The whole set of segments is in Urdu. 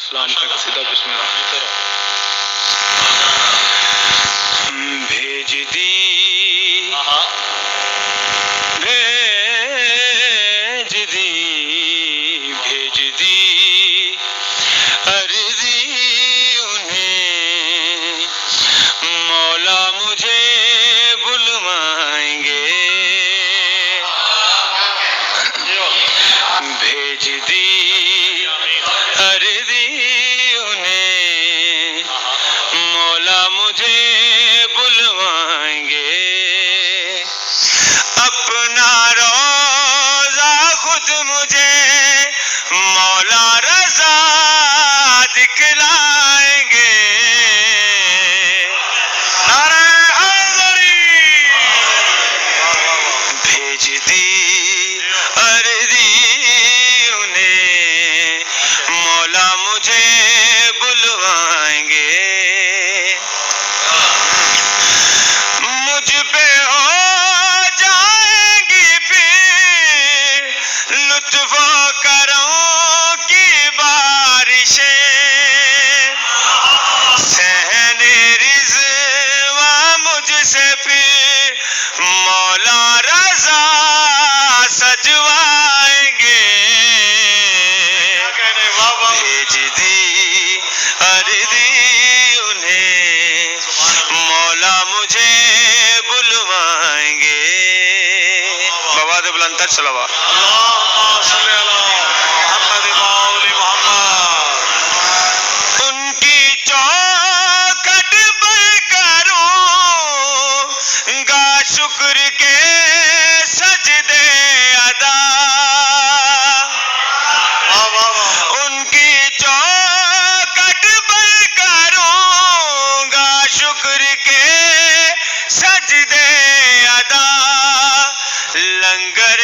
اسلام کا قصیدہ بسم اللہ. بھیج دی بھیج دی بھیج دی عرضی انہیں مولا مجھے بلوائیں گے. بھیج دی عرضی انہیں مولا مجھے بلوائیں گے. اپنا روضہ خود مجھے مولا رضا دکھلائیں گے. نعرہ حیدری. بھیج دی عرضی انہیں مولا مجھے بلوائیں گے. مجھ پہ ہو جائیں گی پھر لطف و کرم کی بارشیں. صحن رضوان مجھ سے پھر مولا رضا سجوائیں گے. بھیج دی عرضی انہیں مولا مجھے بلوائیں گے. بواد بلند صلوات. اللهم صل على محمد وآل محمد. ان کی چوکھٹ پر کروں گا شکر کے سجدے ادا. ان کی چوکھٹ پر کروں گا شکر کے سجدے ادا. لنگر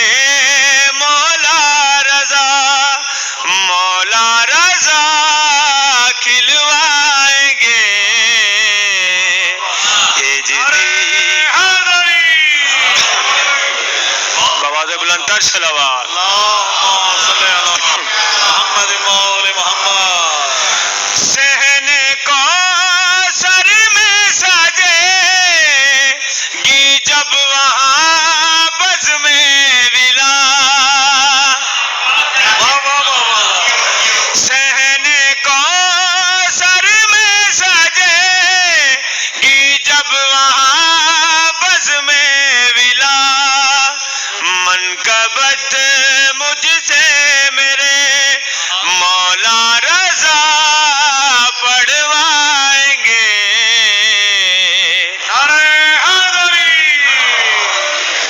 مولا رضا مولا رضا کھلوائیں گے. بھیج دی بواد بلند تر صلوات. اللهم صل على محمد وآل محمد. صحن کوثر میں سجے گی جب وہاں بزم ولا. صحن کوثر میں سجے گی جب وہاں بزم ولا. منقبت مجھ سے میرے مولا رضا پڑھوائیں گے. نعرہ حیدری.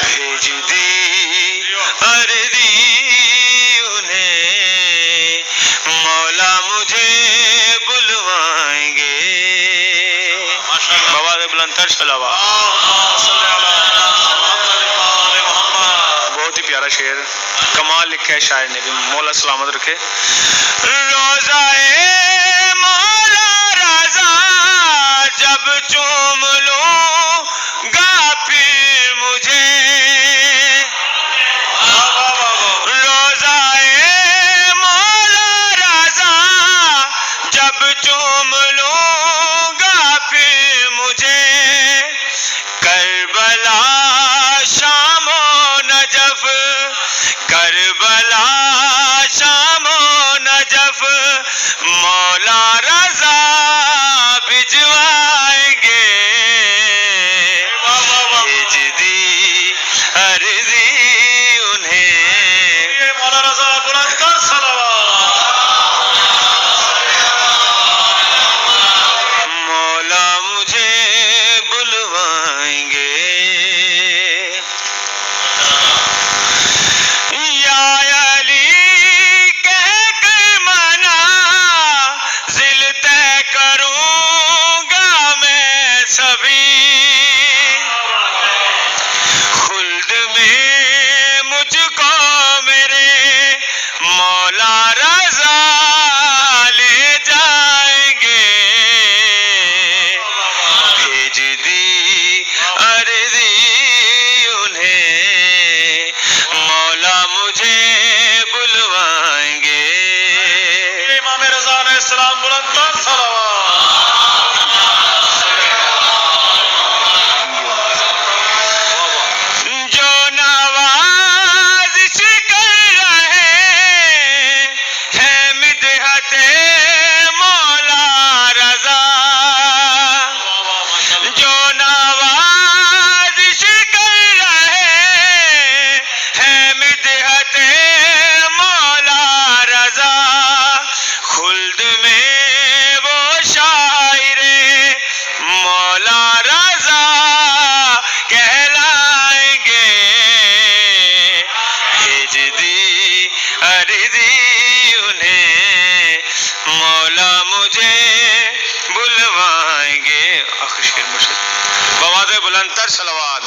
بھیج دی عرضی انہیں مولا مجھے بلوائیں گے. بواد بلند تر صلوات. اللهم صل على محمد وآل محمد. بہت ہی پیارا شعر، کمال لکھا ہے شاعر نے بھی، مولا سلامت رکھے. روزہ مولا رضا جب چوم لوں گا پھر مجھے. روزہ مولا رضا جب چوم لوں گا پھر مجھے. کربلا شام و نجف کربلا شام و نجف مولا رضا بھجوائیں گے. بھیج دی عرضی انہیں یہ مولا رضا بلند کر صلوات. السلام بلند تر صلوات جو نوازش کر رہے ہیں مدحت مولا رضا، جو نوازش کر رہے ہیں مدحت مولا رضا، خلد میں وہ شاعر مولا رضا کہلائیں گے، ہجدی اردی انہیں مولا مجھے بلوائیں گے۔ آخری شعر مرشد بواد بلند تر صلوات